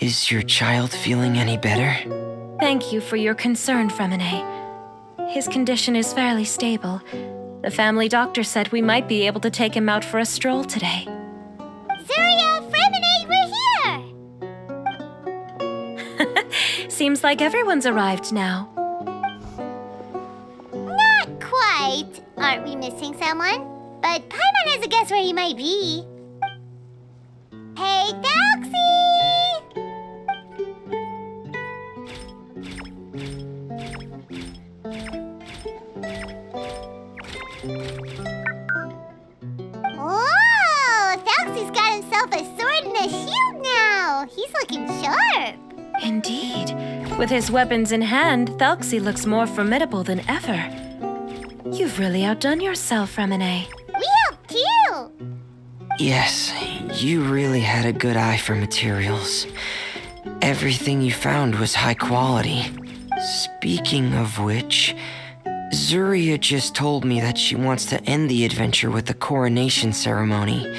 Is your child feeling any better? Thank you for your concern, Fremine. His condition is fairly stable. The family doctor said we might be able to take him out for a stroll today. Zuria, Fremine, we're here! Seems like everyone's arrived now. Not quite. Aren't we missing someone? But Paimon has a guess where he might be. Hey, Thelxie! Whoa! Thelxie's got himself a sword and a shield now! He's looking sharp! Indeed. With his weapons in hand, Thelxie looks more formidable than ever. You've really outdone yourself, Fremine. We helped too! Yes, you really had a good eye for materials. Everything you found was high quality. Speaking of which, Zuria just told me that she wants to end the adventure with the coronation ceremony.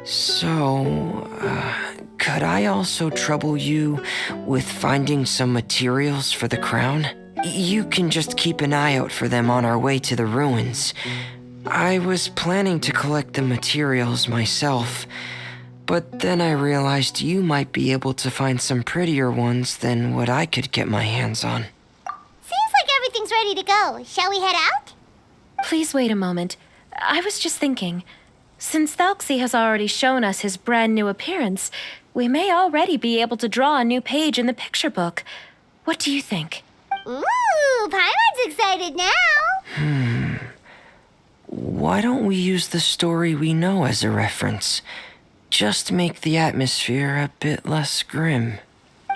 So, could I also trouble you with finding some materials for the crown? You can just keep an eye out for them on our way to the ruins. I was planning to collect the materials myself, but then I realized you might be able to find some prettier ones than what I could get my hands on. Seems like everything's ready to go. Shall we head out? Please wait a moment. I was just thinking, since Thelxie has already shown us his brand new appearance, we may already be able to draw a new page in the picture book. What do you think? Ooh, Paimon's excited now! Why don't we use the story we know as a reference? Just make the atmosphere a bit less grim.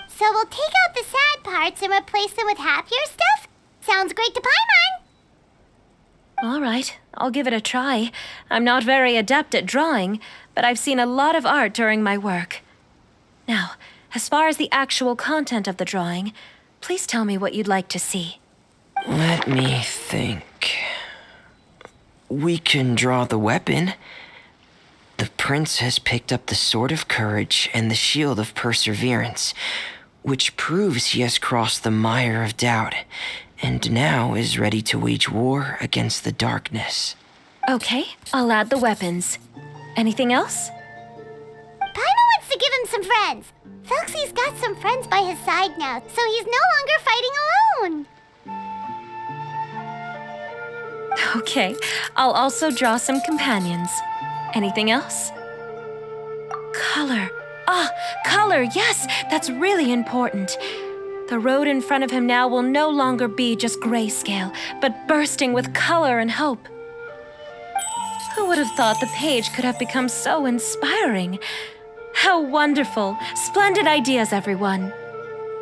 So we'll take out the sad parts and replace them with happier stuff? Sounds great to Paimon! All right, I'll give it a try. I'm not very adept at drawing, but I've seen a lot of art during my work. Now, as far as the actual content of the drawing, please tell me what you'd like to see. Let me think. We can draw the weapon. The prince has picked up the Sword of Courage and the Shield of Perseverance, which proves he has crossed the mire of doubt, and now is ready to wage war against the darkness. Okay, I'll add the weapons. Anything else? Paimon wants to give him some friends. Thelxie's got some friends by his side now, so he's no longer fighting alone. Okay, I'll also draw some companions. Anything else? Color. Color, yes, that's really important. The road in front of him now will no longer be just grayscale, but bursting with color and hope. Who would have thought the page could have become so inspiring? How wonderful! Splendid ideas, everyone.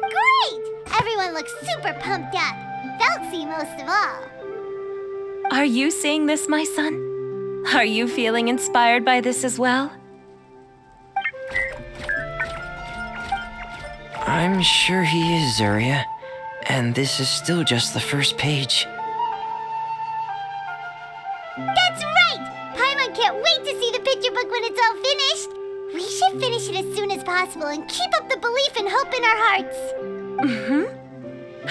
Great! Everyone looks super pumped up. Thelxie most of all. Are you seeing this, my son? Are you feeling inspired by this as well? I'm sure he is, Zuria. And this is still just the first page. That's right! Paimon can't wait to see the picture book when it's all finished. We should finish it as soon as possible and keep up the belief and hope in our hearts.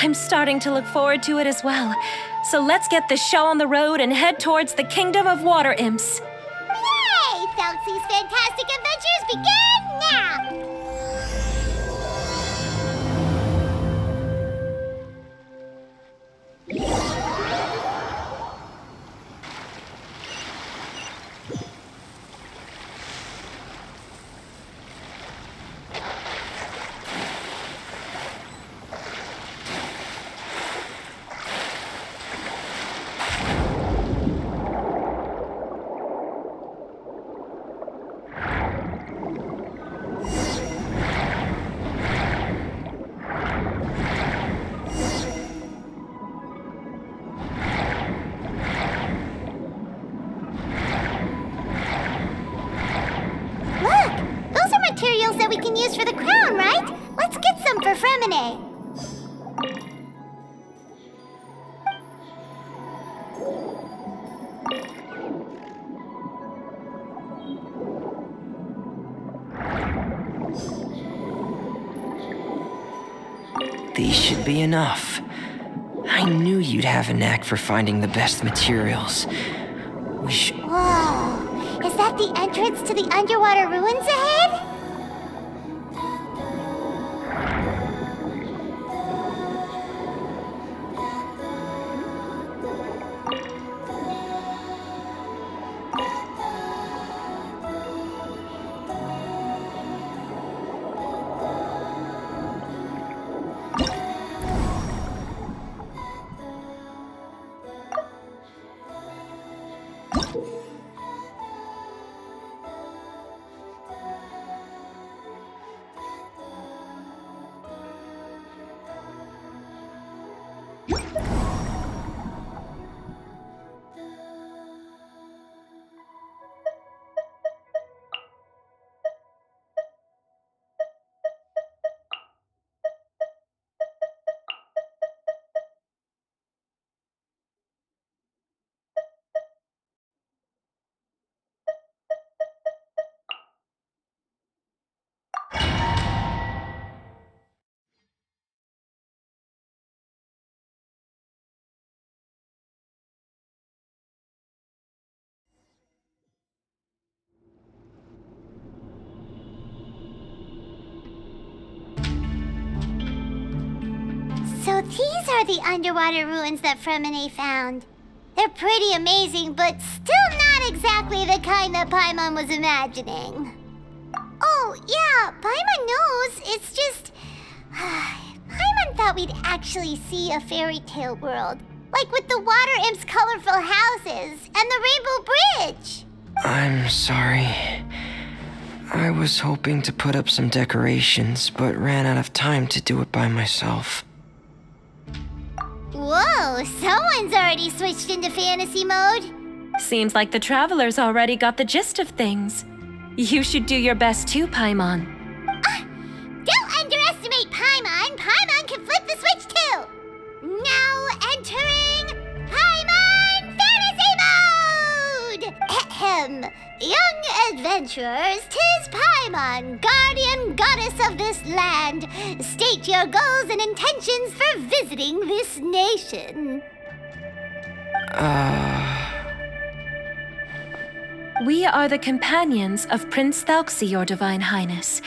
I'm starting to look forward to it as well. So let's get the show on the road and head towards the Kingdom of Water Imps. Yay! Thelxie's fantastic adventures begin now! materials that we can use for the crown, right? Let's get some for Fremine. These should be enough. I knew you'd have a knack for finding the best materials. We should... Whoa! Is that the entrance to the underwater ruins ahead? So these are the underwater ruins that Fremine found. They're pretty amazing, but still not exactly the kind that Paimon was imagining. Oh, yeah, Paimon knows. It's just... Paimon thought we'd actually see a fairy tale world. Like with the water imps' colorful houses and the rainbow bridge. I'm sorry. I was hoping to put up some decorations, but ran out of time to do it by myself. Whoa, someone's already switched into fantasy mode. Seems like the travelers already got the gist of things. You should do your best too, Paimon. Don't underestimate Paimon. Paimon can flip the switch too. Now entering Paimon Fantasy Mode! Ahem. Young adventurers, 'tis Paimon, guardian goddess of this land. State your goals and intentions for visiting this nation. We are the companions of Prince Thelxie, your Divine Highness.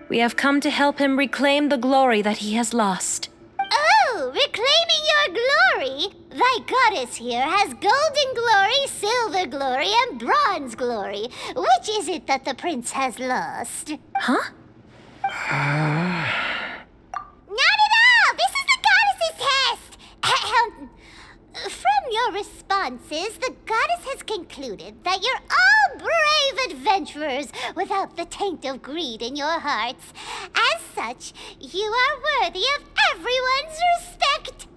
We have come to help him reclaim the glory that he has lost. Oh, reclaiming your glory? Thy goddess here has golden glory, silver glory, and bronze glory. Which is it that the prince has lost? Huh? Not at all! This is the goddess's test! Ahem. From your responses, the goddess has concluded that you're all brave adventurers without the taint of greed in your hearts. As such, you are worthy of everyone's respect.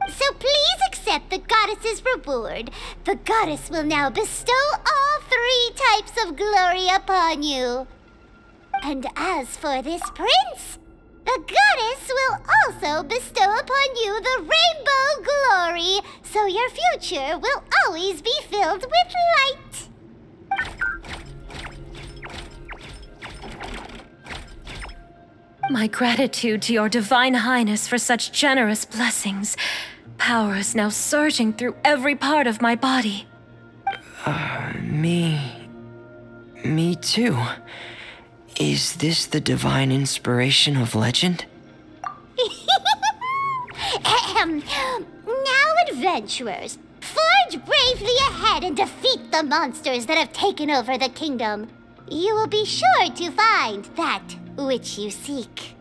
So please accept the goddess's reward. The goddess will now bestow all 3 types of glory upon you. And as for this prince, the goddess will also bestow upon you the rainbow glory, so your future will always be filled with light. My gratitude to your Divine Highness for such generous blessings. Power is now surging through every part of my body. Me too. Is this the divine inspiration of legend? Ahem. Now, adventurers, forge bravely ahead and defeat the monsters that have taken over the kingdom. You will be sure to find that which you seek.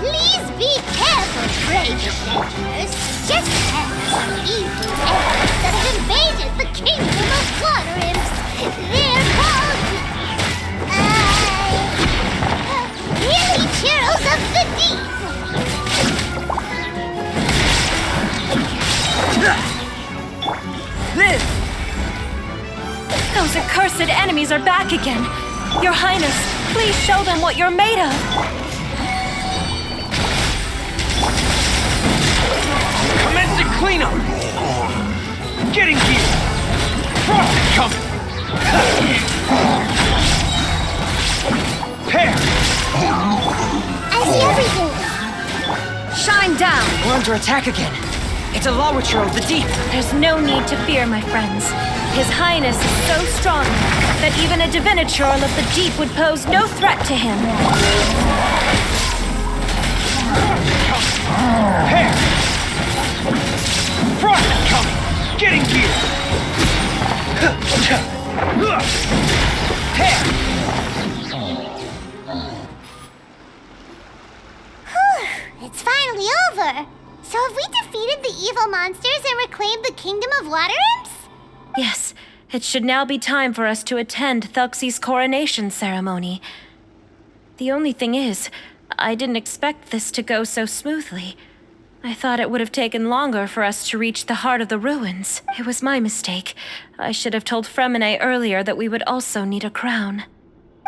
Please be careful, brave adventurers. Just as some evil ants that have invaded the kingdom of water imps. They're called... Hilly churls of the deep. This! Those accursed enemies are back again. Your Highness, please show them what you're made of. Commencing cleanup! Getting here! Frost is coming! Pair! I see everything. Shine down! We're under attack again. It's a Lawitcher of the deep. There's no need to fear, my friends. His Highness is so strong that even a Diviniture of the deep would pose no threat to him. Pair! Frost is coming! Getting here! Pair! It's finally over. So have we defeated the evil monsters and reclaimed the Kingdom of Water Imps? Yes, it should now be time for us to attend Thelxie's coronation ceremony. The only thing is, I didn't expect this to go so smoothly. I thought it would have taken longer for us to reach the heart of the ruins. It was my mistake. I should have told Fremine earlier that we would also need a crown.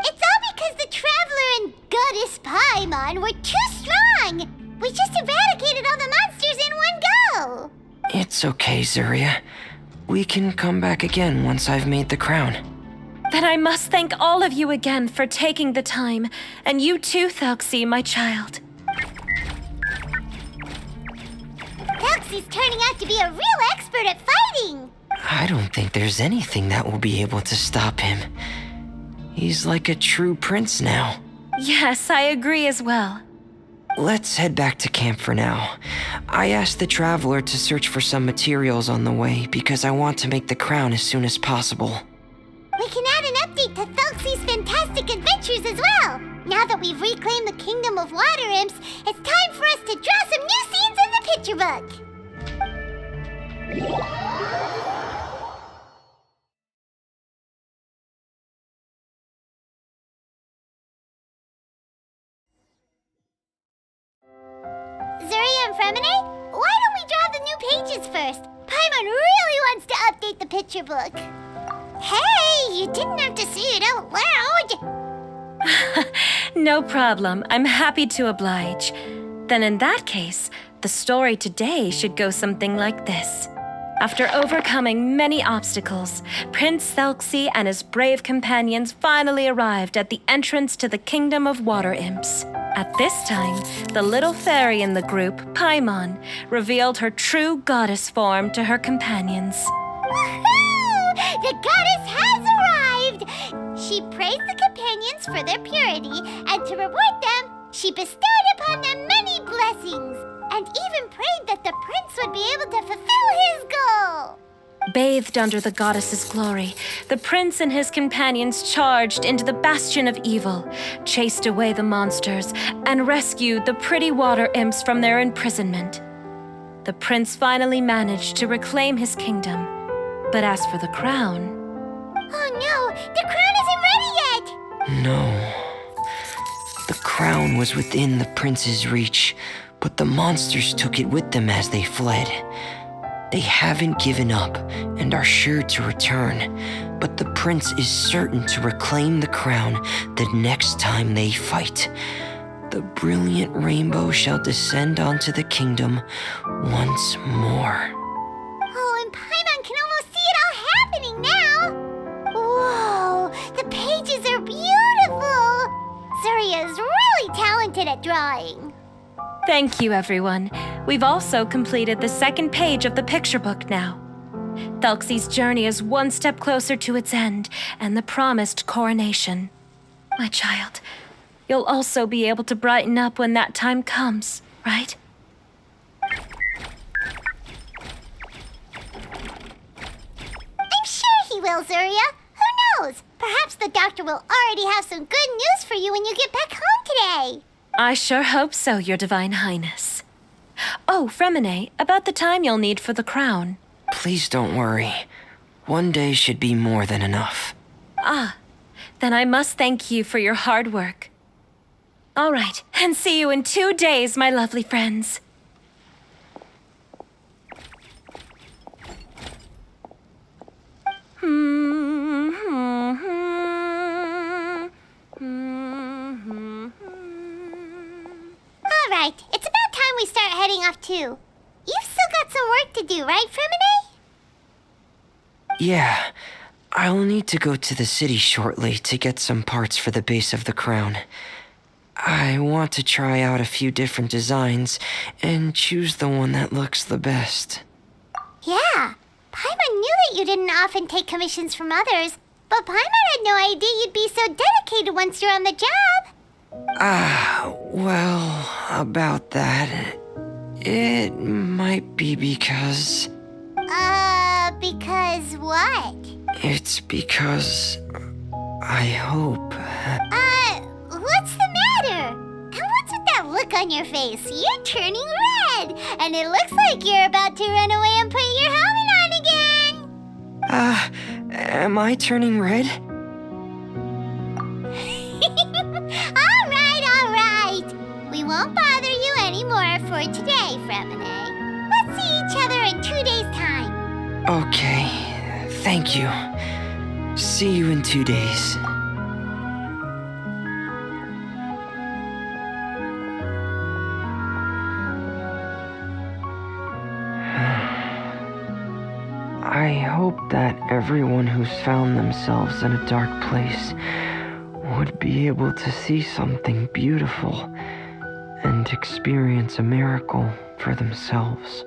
It's all because the Traveler and Goddess Paimon were too strong. We just eradicated all the monsters in one go. It's okay, Zuria. We can come back again once I've made the crown. Then I must thank all of you again for taking the time, and you too, Thelxie, my child. Thelxie's turning out to be a real expert at fighting. I don't think there's anything that will be able to stop him. He's like a true prince now. Yes, I agree as well. Let's head back to camp for now. I asked the Traveler to search for some materials on the way because I want to make the crown as soon as possible. We can add an update to Thelxie's fantastic adventures as well. Now that we've reclaimed the Kingdom of Water Imps, it's time for us to draw some new scenes in the picture book. Zuria and Fremine, why don't we draw the new pages first? Paimon really wants to update the picture book. Hey, you didn't have to say it out loud. No problem. I'm happy to oblige. Then in that case, the story today should go something like this. After overcoming many obstacles, Prince Thelxie and his brave companions finally arrived at the entrance to the Kingdom of Water Imps. At this time, the little fairy in the group, Paimon, revealed her true goddess form to her companions. Woohoo! The goddess has arrived! She praised the companions for their purity, and to reward them, she bestowed upon them many blessings, and even prayed that the prince would be able to fulfill his goal. Bathed under the goddess's glory, the prince and his companions charged into the bastion of evil, chased away the monsters, and rescued the pretty water imps from their imprisonment. The prince finally managed to reclaim his kingdom. But as for the crown... Oh no, the crown isn't ready yet! No. The crown was within the prince's reach, but the monsters took it with them as they fled. They haven't given up and are sure to return, but the prince is certain to reclaim the crown the next time they fight. The brilliant rainbow shall descend onto the kingdom once more. Oh, and Paimon can almost see it all happening now! Whoa, the pages are beautiful! Zuria is really talented at drawing. Thank you, everyone. We've also completed the second page of the picture book now. Thelxie's journey is one step closer to its end and the promised coronation. My child, you'll also be able to brighten up when that time comes, right? I'm sure he will, Zuria. Who knows? Perhaps the doctor will already have some good news for you when you get back home today. I sure hope so, Your Divine Highness. Oh, Fremine, about the time you'll need for the crown. Please don't worry. One day should be more than enough. Ah, then I must thank you for your hard work. All right, and see you in 2 days, my lovely friends. some work to do, right, Fremine? Yeah, I'll need to go to the city shortly to get some parts for the base of the crown. I want to try out a few different designs and choose the one that looks the best. Yeah, Paimon knew that you didn't often take commissions from others, but Paimon had no idea you'd be so dedicated once you're on the job. Well, about that, it might be because... Because what? It's because I hope... What's the matter? And what's with that look on your face? You're turning red, and it looks like you're about to run away and put your helmet on again. Am I turning red? All right. We won't bother you anymore for today, Fremine. Let's see each other in 2 days' time. Okay, thank you. See you in 2 days. I hope that everyone who's found themselves in a dark place would be able to see something beautiful and experience a miracle for themselves.